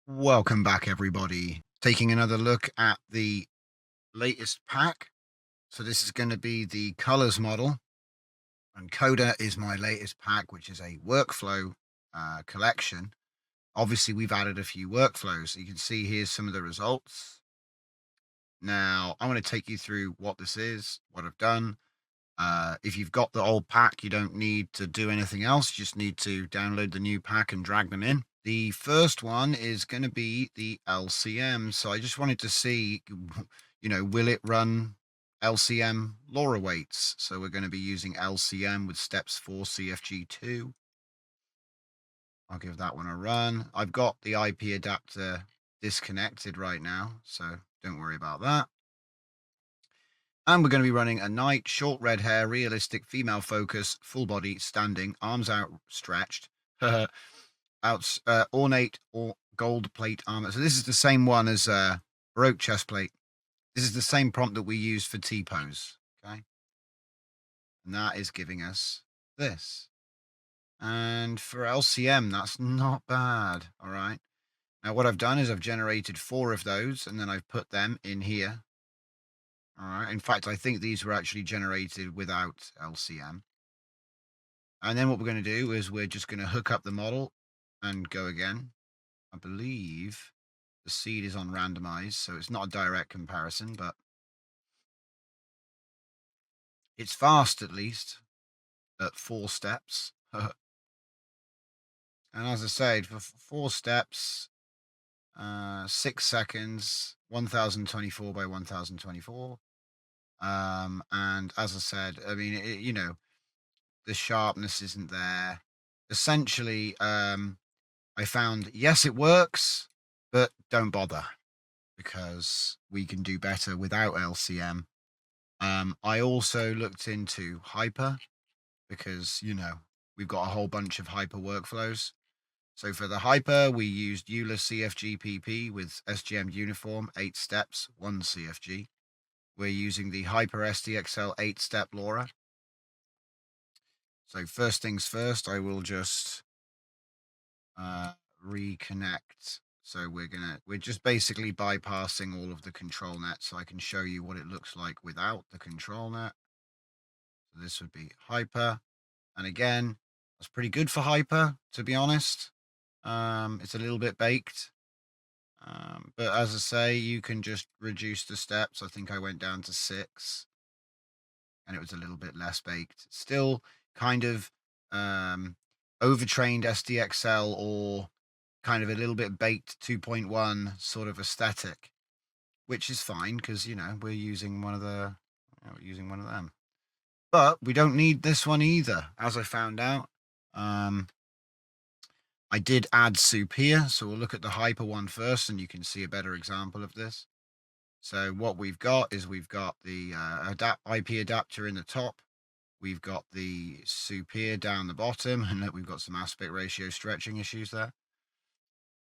Welcome back, everybody. Taking another look at the latest pack. So this is going to be the Kolors model, and Koda is my latest pack, which is a workflow collection. Obviously, we've added a few workflows. So you can see here's some of the results. Now, I'm going to take you through what this is, what I've done. If you've got the old pack, you don't need to do anything else. You just need to download the new pack and drag them in. The first one is going to be the LCM. So I just wanted to see, will it run LCM Lora weights? So we're going to be using LCM with steps 4 CFG2. I'll give that one a run. I've got the IP adapter disconnected right now, so don't worry about that. And we're going to be running a night, short red hair, realistic female focus, full body, standing, arms outstretched, ornate or gold plate armor. So this is the same one as Baroque chest plate. This is the same prompt that we use for T-pose. Okay. And that is giving us this. And for LCM, that's not bad. All right. Now what I've done is I've generated 4 of those and then I've put them in here. All right. In fact, I think these were actually generated without LCM. And then what we're going to do is we're just going to hook up the model and go again. I believe the seed is on randomize, so it's not a direct comparison, but it's fast at least at 4 steps. And as I said, for 4 steps, 6 seconds, 1024 by 1024. And as I said, I mean, the sharpness isn't there. Essentially, I found, yes, it works, but don't bother because we can do better without LCM. I also looked into hyper because, we've got a whole bunch of hyper workflows. So for the hyper, we used EULA CFG-PP with SGM uniform, 8 steps, 1 CFG. We're using the hyper SDXL 8-step Lora. So first things first, I will just reconnect. So we're just basically bypassing all of the control net so I can show you what it looks like without the control net. So this would be hyper. And again, that's pretty good for hyper, to be honest. It's a little bit baked. But as I say, you can just reduce the steps. I think I went down to 6 and it was a little bit less baked. Still kind of overtrained SDXL or kind of a little bit baked 2.1 sort of aesthetic, which is fine because, we're using one of them. But we don't need this one either, as I found out. I did add SUPIR, so we'll look at the hyper one first, and you can see a better example of this. So what we've got is we've got the IP adapter in the top. We've got the SUPIR down the bottom, and look, we've got some aspect ratio stretching issues there.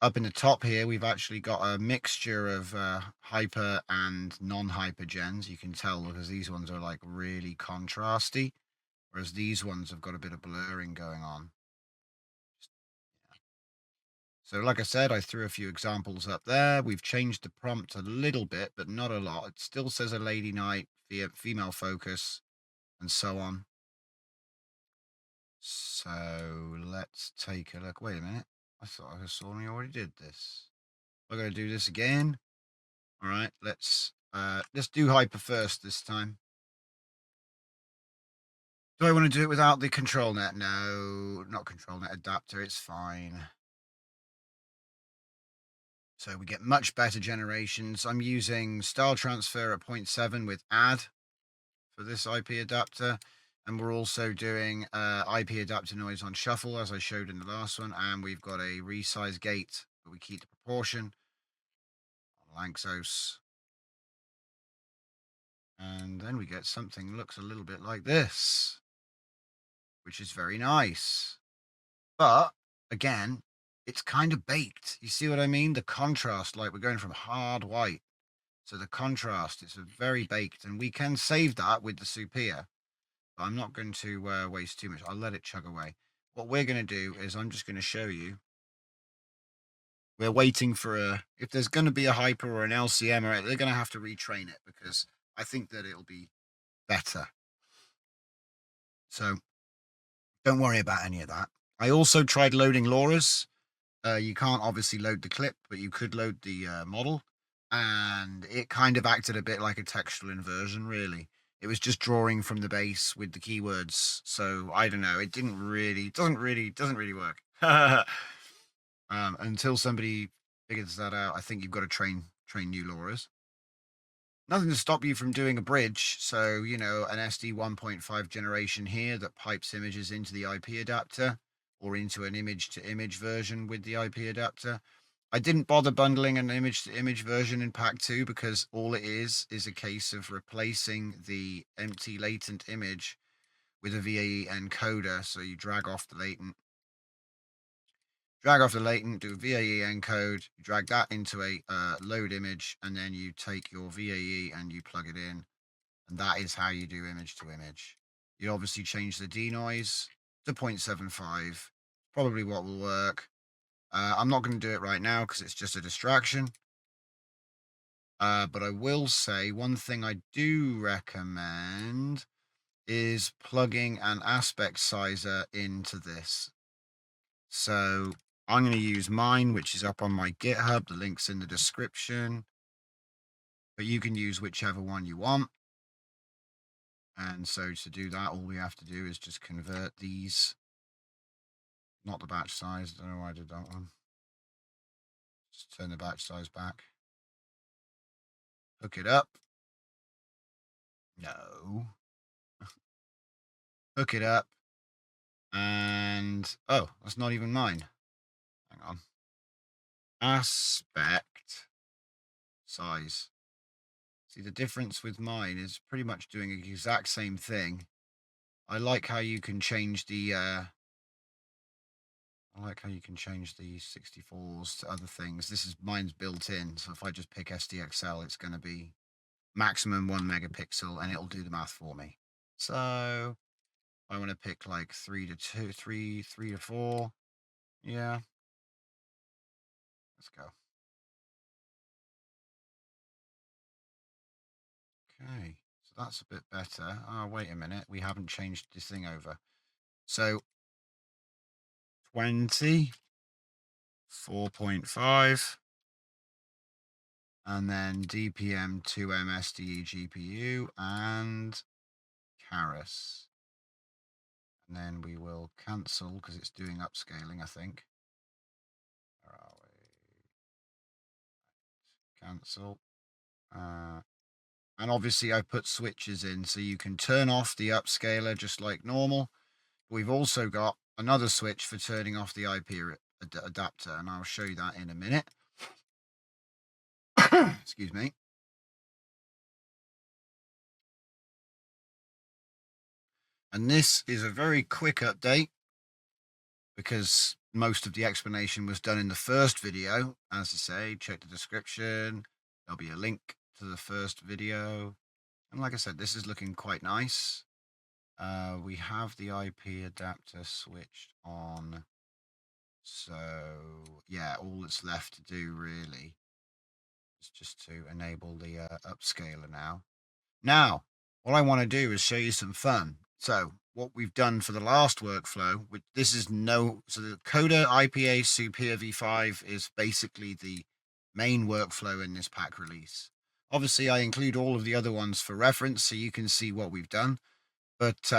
Up in the top here, we've actually got a mixture of hyper and non-hyper gens. You can tell because these ones are like really contrasty, whereas these ones have got a bit of blurring going on. So like I said, I threw a few examples up there. We've changed the prompt a little bit, but not a lot. It still says a lady night, female focus, and so on. So let's take a look. Wait a minute. I thought I saw me already did this. I'm going to do this again. All right, let's do hyper first this time. Do I want to do it without the control net? No, not control net, adapter. It's fine. So we get much better generations. I'm using style transfer at 0.7 with add for this IP adapter. And we're also doing IP adapter noise on shuffle, as I showed in the last one. And we've got a resize gate, but we keep the proportion on Lanxos. And then we get something that looks a little bit like this, which is very nice. But again, it's kind of baked. You see what I mean? The contrast, like we're going from hard white. So the contrast is very baked, and we can save that with the SUPIR. But I'm not going to waste too much. I'll let it chug away. What we're going to do is I'm just going to show you we're waiting for if there's going to be a hyper or an LCM, they're going to have to retrain it because I think that it'll be better. So don't worry about any of that. I also tried loading Loras. You can't obviously load the clip, but you could load the model. And it kind of acted a bit like a textual inversion, really. It was just drawing from the base with the keywords. So I don't know. It doesn't really work. Until somebody figures that out, I think you've got to train new Loras. Nothing to stop you from doing a bridge. So, you know, an SD 1.5 generation here that pipes images into the IP adapter or into an image to image version with the IP adapter. I didn't bother bundling an image to image version in pack 2 because all it is a case of replacing the empty latent image with a VAE encoder. So you drag off the latent, do a VAE encode, you drag that into a load image, and then you take your VAE and you plug it in. And that is how you do image to image. You obviously change the denoise to 0.75, probably what will work. I'm not going to do it right now because it's just a distraction. But I will say one thing I do recommend is plugging an aspect sizer into this. So I'm going to use mine, which is up on my GitHub. The link's in the description. But you can use whichever one you want. And so to do that, all we have to do is just convert these. Not the batch size. I don't know why I did that one. Just turn the batch size back. Hook it up. No. Hook it up. And, oh, that's not even mine. Hang on. Aspect size. See, the difference with mine is pretty much doing the exact same thing. I like how you can change the 64s to other things. Mine's built in. So if I just pick SDXL, it's going to be maximum 1 megapixel and it'll do the math for me. So I want to pick like 3 to 4. Yeah. Let's go. Okay. So that's a bit better. Oh, wait a minute. We haven't changed this thing over. So 20, 4.5, and then DPM 2M SDE GPU and Caris. And then we will cancel because it's doing upscaling, I think. Where are we? Cancel. And obviously I put switches in so you can turn off the upscaler just like normal. We've also got another switch for turning off the IP adapter, and I'll show you that in a minute. Excuse me. And this is a very quick update because most of the explanation was done in the first video. As I say, check the description. There'll be a link to the first video. And like I said, this is looking quite nice. We have the IP adapter switched on. So yeah, all that's left to do really is just to enable the upscaler now. Now, what I want to do is show you some fun. So what we've done for the last workflow, so the Koda IPA SUPIR V5 is basically the main workflow in this pack release. Obviously, I include all of the other ones for reference so you can see what we've done. But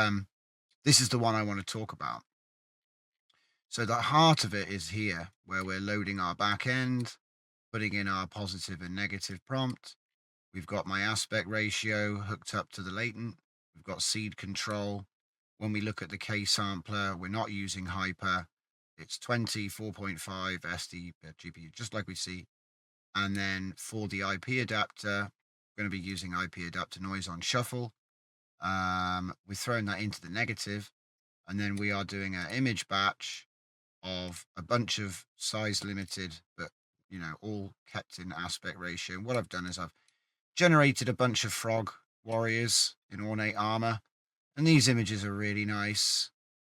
this is the one I want to talk about. So the heart of it is here, where we're loading our back end, putting in our positive and negative prompt. We've got my aspect ratio hooked up to the latent. We've got seed control. When we look at the K sampler, we're not using hyper. It's 20, 4.5 SD per GPU, just like we see. And then for the IP adapter, we're going to be using IP adapter noise on shuffle. We're throwing that into the negative. And then we are doing an image batch of a bunch of size limited, but you know, all kept in aspect ratio. And what I've done is I've generated a bunch of frog warriors in ornate armor, and these images are really nice.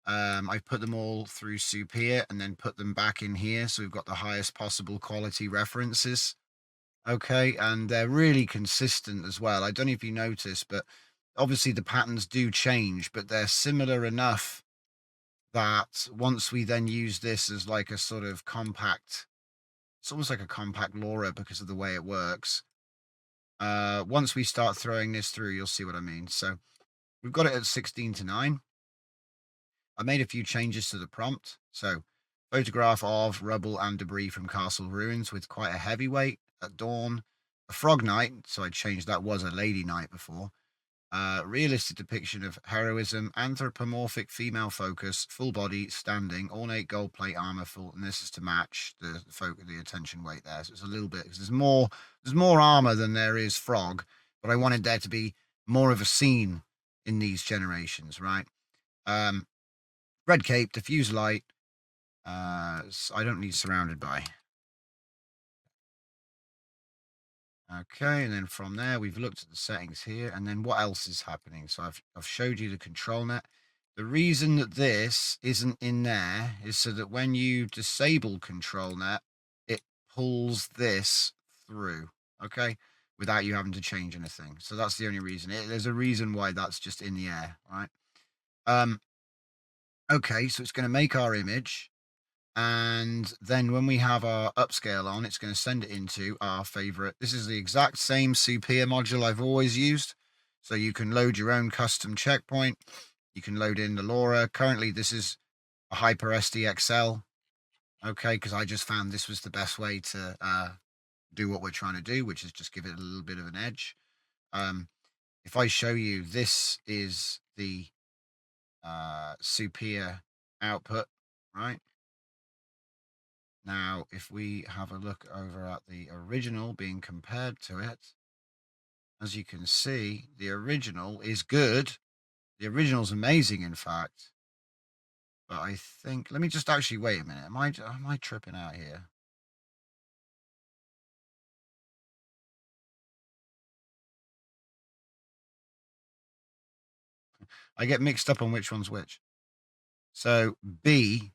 I've put them all through SUPIR and then put them back in here. So we've got the highest possible quality references. Okay, and they're really consistent as well. I don't know if you notice, but obviously the patterns do change, but they're similar enough that once we then use this as like a sort of compact, it's almost like a compact Lora because of the way it works. Once we start throwing this through, you'll see what I mean. So we've got it at 16:9. I made a few changes to the prompt. So photograph of rubble and debris from castle ruins with quite a heavy weight at dawn. A frog night, so I changed that, was a lady night before. Realistic depiction of heroism, anthropomorphic female focus, full body, standing, ornate gold plate armor, full, and this is to match the attention weight there. So it's a little bit because there's more armor than there is frog, but I wanted there to be more of a scene in these generations, right? Red cape, diffuse light. So I don't need surrounded by. Okay, and then from there, we've looked at the settings here, and then what else is happening? So I've showed you the control net. The reason that this isn't in there is so that when you disable control net, it pulls this through, okay, without you having to change anything. So that's the only reason. There's a reason why that's just in the air, right? Okay, so it's going to make our image. And then when we have our upscale on, it's going to send it into our favorite. This is the exact same SUPIR module I've always used. So you can load your own custom checkpoint. You can load in the Lora. Currently, this is a Hyper SDXL. Okay, because I just found this was the best way to do what we're trying to do, which is just give it a little bit of an edge. If I show you, this is the SUPIR output, right? Now, if we have a look over at the original being compared to it, as you can see, the original is good. The original's amazing, in fact. But I think, let me just actually wait a minute. Am I tripping out here? I get mixed up on which one's which. So B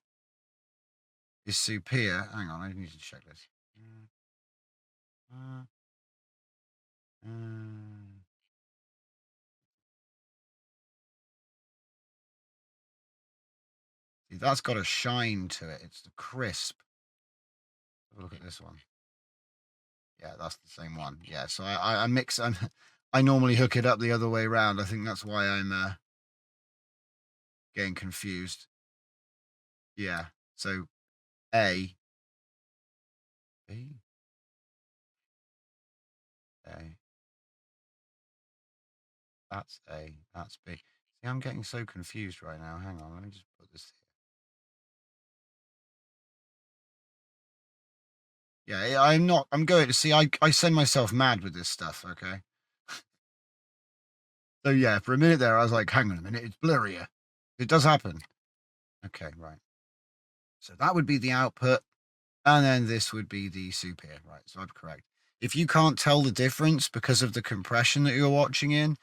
is SUPIR. Hang on, I need to check this. See, that's got a shine to it. It's the crisp. Have a look at this one. Yeah, that's the same one. Yeah, so I mix. I normally hook it up the other way around. I think that's why I'm getting confused. Yeah. So A, B, A. That's A. That's B. See, I'm getting so confused right now. Hang on, let me just put this here. Yeah, I'm not. I'm going to see. I send myself mad with this stuff. Okay. So yeah, for a minute there, I was like, hang on a minute, it's blurrier. It does happen. Okay, right. So that would be the output. And then this would be the SUPIR, right? So I'm correct. If you can't tell the difference because of the compression that you're watching in,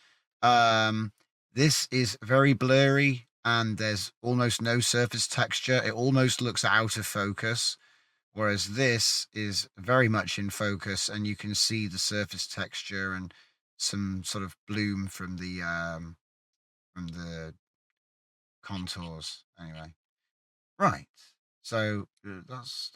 this is very blurry and there's almost no surface texture. It almost looks out of focus, whereas this is very much in focus and you can see the surface texture and some sort of bloom from the contours. Anyway, right. So that's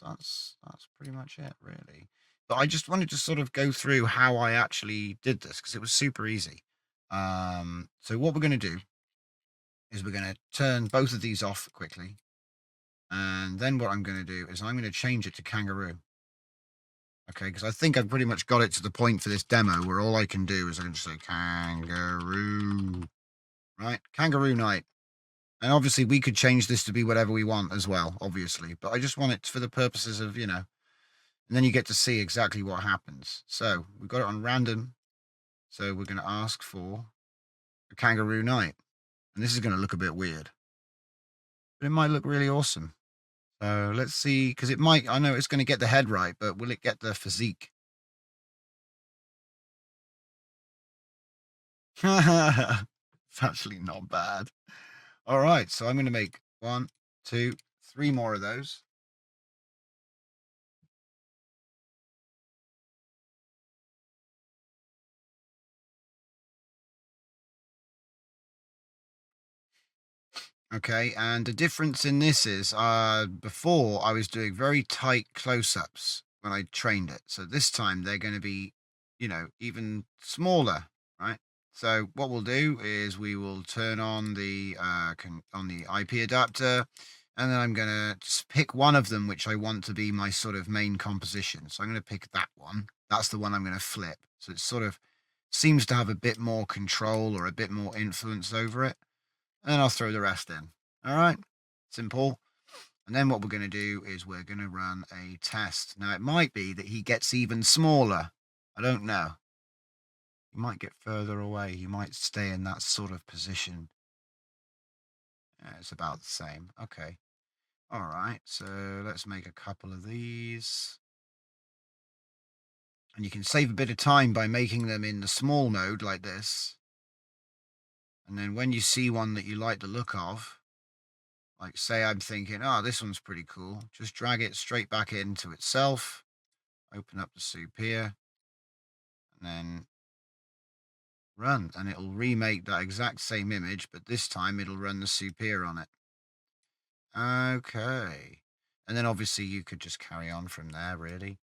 pretty much it, really. But I just wanted to sort of go through how I actually did this because it was super easy. So what we're going to do is we're going to turn both of these off quickly, and then what I'm going to do is I'm going to change it to kangaroo. Okay, because I think I've pretty much got it to the point for this demo where all I can do is I can just say kangaroo, right? Kangaroo night. And obviously we could change this to be whatever we want as well, obviously. But I just want it for the purposes of, and then you get to see exactly what happens. So we've got it on random. So we're going to ask for a kangaroo night. And this is going to look a bit weird. But it might look really awesome. So let's see, because it might, I know it's going to get the head right, but will it get the physique? It's actually not bad. All right, so I'm going to make 1, 2, 3 more of those. Okay, and the difference in this is before I was doing very tight close-ups when I trained it. So this time they're going to be, even smaller, right? So what we'll do is we will turn on the on the IP adapter, and then I'm going to just pick one of them which I want to be my sort of main composition. So I'm going to pick that one. That's the one I'm going to flip. So it sort of seems to have a bit more control or a bit more influence over it. And I'll throw the rest in. All right, simple. And then what we're going to do is we're going to run a test. Now, it might be that he gets even smaller. I don't know. He might get further away. He might stay in that sort of position. It's about the same. Okay. All right. So let's make a couple of these. And you can save a bit of time by making them in the small mode like this. And then when you see one that you like the look of, like say I'm thinking, oh, this one's pretty cool. Just drag it straight back into itself. Open up the soup here. And then run. And it'll remake that exact same image, but this time it'll run the SUPIR on it. Okay. And then obviously you could just carry on from there, really.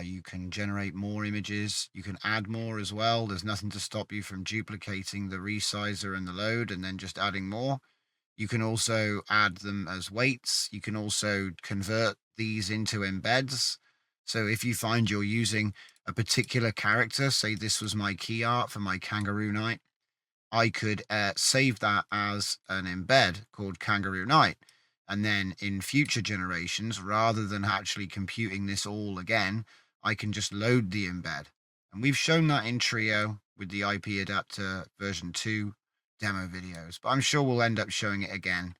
You can generate more images. You can add more as well. There's nothing to stop you from duplicating the resizer and the load and then just adding more. You can also add them as weights. You can also convert these into embeds. So if you find you're using a particular character, say this was my key art for my Kangaroo Knight, I could save that as an embed called Kangaroo Knight. And then in future generations, rather than actually computing this all again, I can just load the embed. And we've shown that in Trio with the IP adapter version 2 demo videos, but I'm sure we'll end up showing it again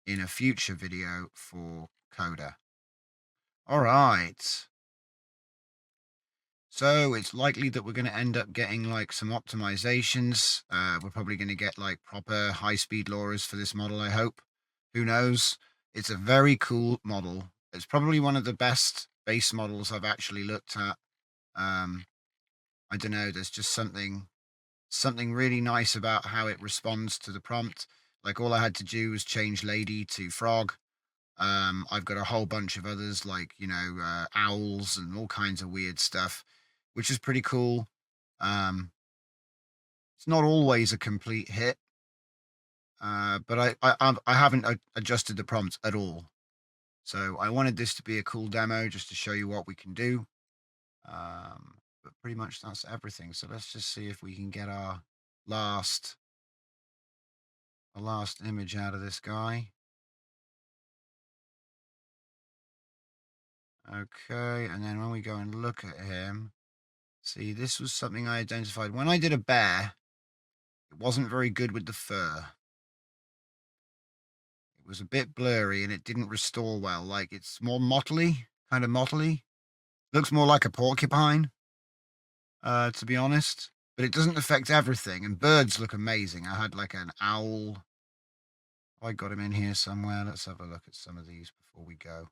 in a future video for Koda. All right. So it's likely that we're going to end up getting like some optimizations. We're probably going to get like proper high-speed Loras for this model, I hope. Who knows? It's a very cool model. It's probably one of the best base models I've actually looked at. I don't know, there's just something really nice about how it responds to the prompt. Like all I had to do was change lady to frog. I've got a whole bunch of others like, owls and all kinds of weird stuff, which is pretty cool. It's not always a complete hit, but I haven't adjusted the prompt at all. So I wanted this to be a cool demo just to show you what we can do. But pretty much that's everything. So let's just see if we can get our last image out of this guy. Okay, and then when we go and look at him, see, this was something I identified. When I did a bear, it wasn't very good with the fur. It was a bit blurry and it didn't restore well. Like it's more mottly, kind of mottly. Looks more like a porcupine, to be honest. But it doesn't affect everything. And birds look amazing. I had like an owl. I got him in here somewhere. Let's have a look at some of these before we go.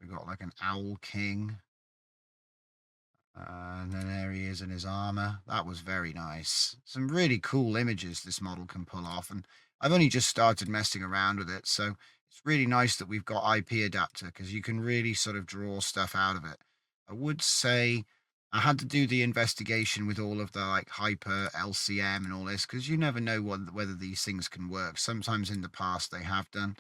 We got like an owl king. And then there he is in his armor. That was very nice. Some really cool images this model can pull off. And I've only just started messing around with it. So it's really nice that we've got IP adapter because you can really sort of draw stuff out of it. I would say I had to do the investigation with all of the like hyper LCM and all this because you never know whether these things can work. Sometimes in the past they have done.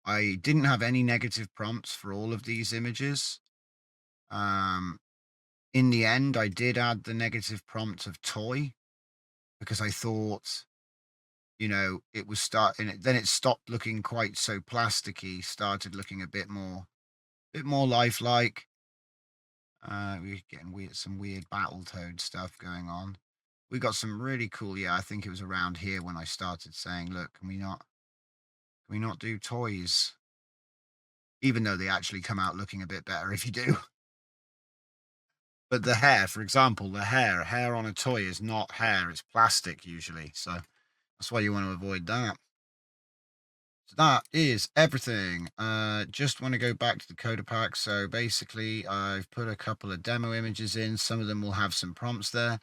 I didn't have any negative prompts for all of these images. In the end, I did add the negative prompt of toy because I thought, it was then it stopped looking quite so plasticky, started looking a bit more lifelike. We're getting some weird Battletoad stuff going on. We got some really cool, I think it was around here when I started saying, look, can we not do toys? Even though they actually come out looking a bit better if you do. But the hair, for example, hair on a toy is not hair, it's plastic usually. So That's why you want to avoid that. So that is everything. Just want to go back to the Koda pack. So basically, I've put a couple of demo images in. Some of them will have some prompts there.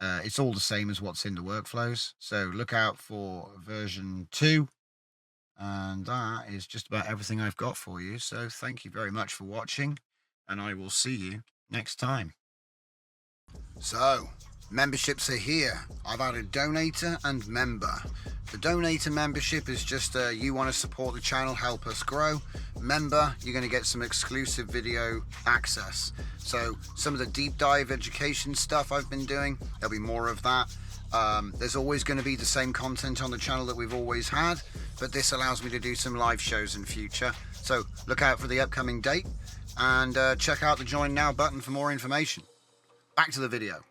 It's all the same as what's in the workflows. So look out for version 2. And that is just about everything I've got for you. So thank you very much for watching, and I will see you next time. So, memberships are here. I've added donator and member. The donator membership is just you want to support the channel, help us grow. Member, you're going to get some exclusive video access. So some of the deep dive education stuff I've been doing, there'll be more of that. There's always going to be the same content on the channel that we've always had, but this allows me to do some live shows in future. So look out for the upcoming date, and check out the join now button for more information. Back to the video.